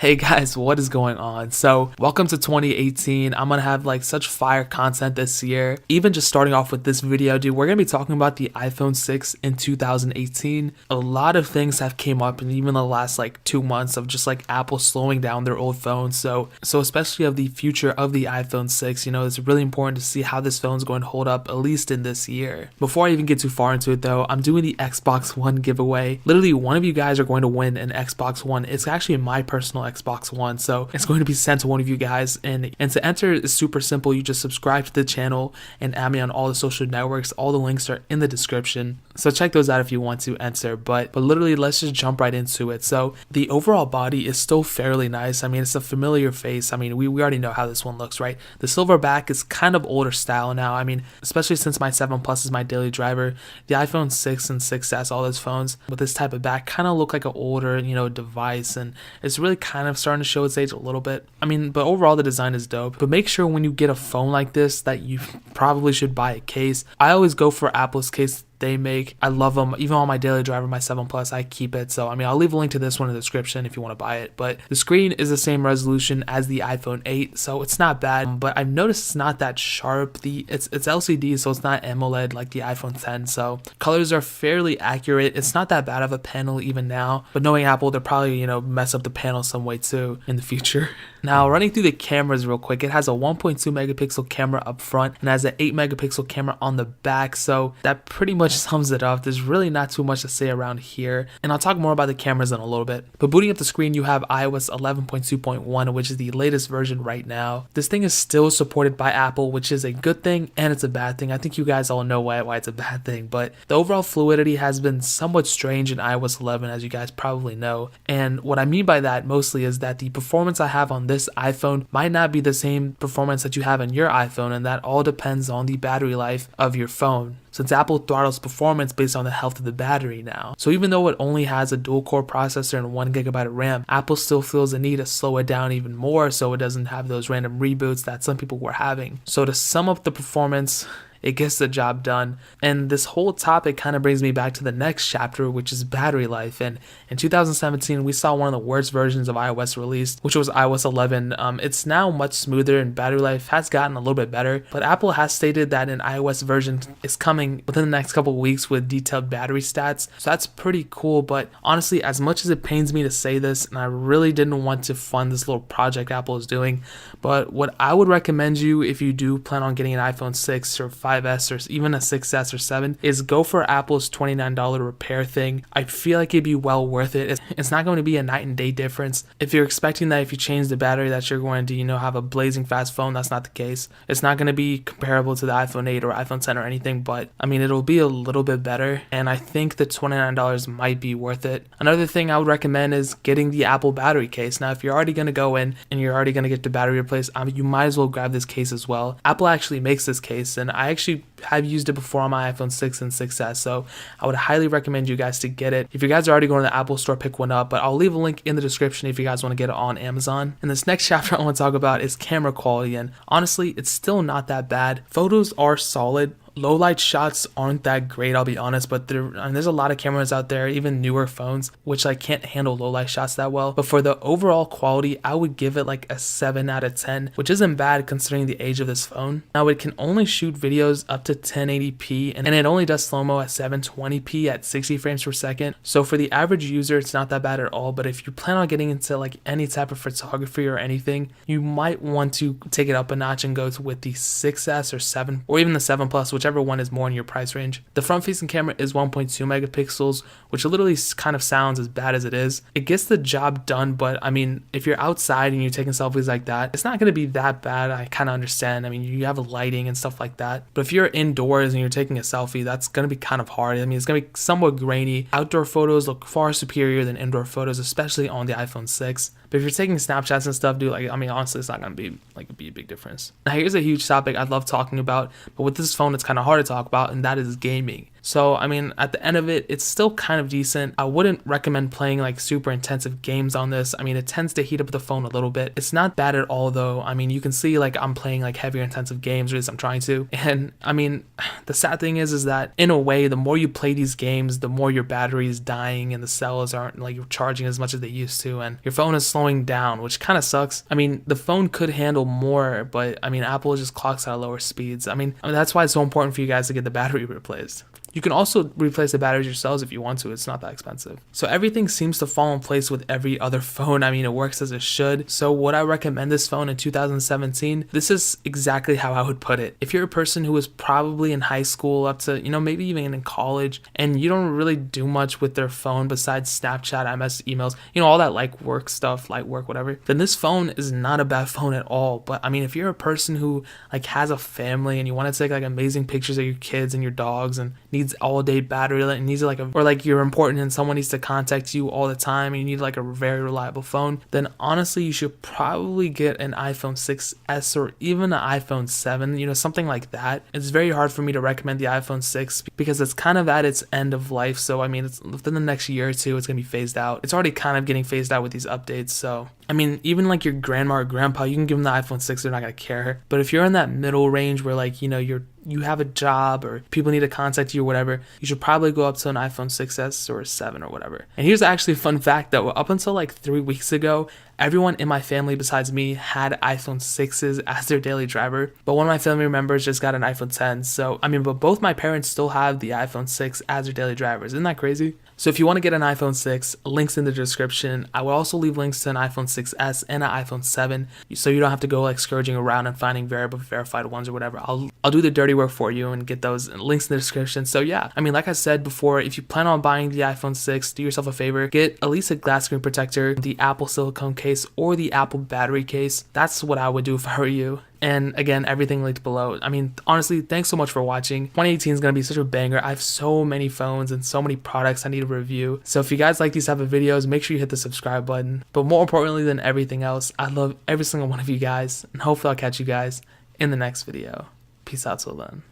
Hey guys, what is going on? So, welcome to 2018. I'm gonna have like such fire content this year. Even just starting off with this video, dude, we're gonna be talking about the iPhone 6 in 2018. A lot of things have came up in even the last like 2 months of just like Apple slowing down their old phones. So especially of the future of the iPhone 6, it's really important to see how this phone is going to hold up at least in this year. Before I even get too far into it though, I'm doing the Xbox One giveaway. Literally, one of you guys are going to win an Xbox One. It's actually my personal Xbox One, so it's going to be sent to one of you guys, and to enter is super simple. You just subscribe to the channel and add me on all the social networks. All the links are in the description, so check those out if you want to enter. But literally, let's just jump right into it. So the overall body is still fairly nice. I mean, it's a familiar face. I mean, we already know how this one looks, right? The silver back is kind of older style now. I mean, especially since my 7 Plus is my daily driver, the iPhone 6 and 6S, all those phones with this type of back kind of look like an older device, and it's really kind of starting to show its age a little bit. I mean, but overall the design is dope. But make sure when you get a phone like this that you probably should buy a case. I always go for Apple's case they make. I love them. Even on my daily driver, my 7 Plus, I keep it. So I mean, I'll leave a link to this one in the description if you want to buy it. But the screen is the same resolution as the iPhone 8, so it's not bad. But I've noticed it's not that sharp. It's LCD, so it's not AMOLED like the iPhone 10. So colors are fairly accurate. It's not that bad of a panel even now. But knowing Apple, they'll probably mess up the panel some way too in the future. Now, running through the cameras real quick, it has a 1.2 megapixel camera up front and has an 8 megapixel camera on the back, so that pretty much sums it up. There's really not too much to say around here, and I'll talk more about the cameras in a little bit. But booting up the screen, you have iOS 11.2.1, which is the latest version right now. This thing is still supported by Apple, which is a good thing and it's a bad thing. I think you guys all know why it's a bad thing, but the overall fluidity has been somewhat strange in iOS 11, as you guys probably know. And what I mean by that mostly is that the performance I have on this iPhone might not be the same performance that you have in your iPhone, and that all depends on the battery life of your phone, since Apple throttles performance based on the health of the battery now. So even though it only has a dual-core processor and 1 GB of RAM, Apple still feels the need to slow it down even more so it doesn't have those random reboots that some people were having. So to sum up the performance, it gets the job done. And this whole topic kind of brings me back to the next chapter, which is battery life. And in 2017, we saw one of the worst versions of iOS released, which was iOS 11. It's now much smoother and battery life has gotten a little bit better, but Apple has stated that an iOS version is coming within the next couple of weeks with detailed battery stats. So that's pretty cool. But honestly, as much as it pains me to say this, and I really didn't want to fund this little project Apple is doing, but what I would recommend you if you do plan on getting an iPhone 6 or 5S or even a 6S or 7 is go for Apple's $29 repair thing. I feel like it'd be well worth it. It's not going to be a night and day difference. If you're expecting that if you change the battery that you're going to have a blazing fast phone, that's not the case. It's not going to be comparable to the iPhone 8 or iPhone 10 or anything, but I mean, it'll be a little bit better, and I think the $29 might be worth it. Another thing I would recommend is getting the Apple battery case. Now, if you're already going to go in and you're already going to get the battery replaced, you might as well grab this case as well. Apple actually makes this case, and I actually have used it before on my iPhone 6 and 6S, so I would highly recommend you guys to get it. If you guys are already going to the Apple store, pick one up, but I'll leave a link in the description if you guys want to get it on Amazon. And this next chapter I want to talk about is camera quality, and honestly, it's still not that bad. Photos are solid. Low light shots aren't that great, I'll be honest, but there's a lot of cameras out there, even newer phones, which can't handle low light shots that well. But for the overall quality, I would give it like a 7 out of 10, which isn't bad considering the age of this phone. Now, it can only shoot videos up to 1080p, and it only does slow-mo at 720p at 60 frames per second. So for the average user, it's not that bad at all. But if you plan on getting into like any type of photography or anything, you might want to take it up a notch and go with the 6S or 7 or even the 7 Plus, whichever one is more in your price range. The front facing camera is 1.2 megapixels, which literally kind of sounds as bad as it is. It gets the job done, but I mean, if you're outside and you're taking selfies like that, it's not going to be that bad. I kind of understand. I mean, you have lighting and stuff like that, but if you're indoors and you're taking a selfie, that's going to be kind of hard. I mean, it's going to be somewhat grainy. Outdoor photos look far superior than indoor photos, especially on the iPhone 6. But if you're taking Snapchats and stuff, dude, I mean, honestly, it's not going to be a big difference. Now, here's a huge topic I love talking about, but with this phone, it's kind of hard to talk about, and that is gaming. So, I mean, at the end of it, it's still kind of decent. I wouldn't recommend playing like super intensive games on this. I mean, it tends to heat up the phone a little bit. It's not bad at all though. I mean, you can see like I'm playing like heavier intensive games, or at least I'm trying to. And I mean, the sad thing is that in a way, the more you play these games, the more your battery is dying and the cells aren't like charging as much as they used to, and your phone is slowing down, which kind of sucks. I mean, the phone could handle more, but I mean, Apple just clocks at lower speeds. I mean, that's why it's so important for you guys to get the battery replaced. You can also replace the batteries yourselves if you want to. It's not that expensive. So everything seems to fall in place with every other phone. I mean, it works as it should. So would I recommend this phone in 2017? This is exactly how I would put it. If you're a person who is probably in high school up to, maybe even in college, and you don't really do much with their phone besides Snapchat, MS, emails, all that like work stuff, light work, whatever, then this phone is not a bad phone at all. But I mean, if you're a person who like has a family and you want to take like amazing pictures of your kids and your dogs and needs all day battery, and needs like or like you're important and someone needs to contact you all the time and you need like a very reliable phone, then honestly you should probably get an iPhone 6s or even an iPhone 7, something like that. It's very hard for me to recommend the iPhone 6 because it's kind of at its end of life. So I mean, it's within the next year or two it's gonna be phased out. It's already kind of getting phased out with these updates. So I mean, even like your grandma or grandpa, you can give them the iPhone 6, they're not gonna care. But if you're in that middle range where like, you have a job or people need to contact you or whatever, you should probably go up to an iPhone 6s or a 7 or whatever. And here's actually a fun fact though, up until like 3 weeks ago, everyone in my family besides me had iPhone 6s as their daily driver, but one of my family members just got an iPhone 10. So I mean, but both my parents still have the iPhone 6 as their daily drivers. Isn't that crazy? So if you want to get an iPhone 6, links in the description. I will also leave links to an iPhone 6s and an iPhone 7, so you don't have to go like scourging around and finding verified ones or whatever. I'll do the dirty work for you and get those links in the description. So yeah, I mean, like I said before, if you plan on buying the iPhone 6, do yourself a favor, get at least a glass screen protector, the Apple silicone case, or the Apple battery case. That's what I would do if I were you. And again, everything linked below. I mean, honestly, thanks so much for watching. 2018 is going to be such a banger. I have so many phones and so many products I need to review. So if you guys like these type of videos, make sure you hit the subscribe button. But more importantly than everything else, I love every single one of you guys. And hopefully I'll catch you guys in the next video. Peace out till then.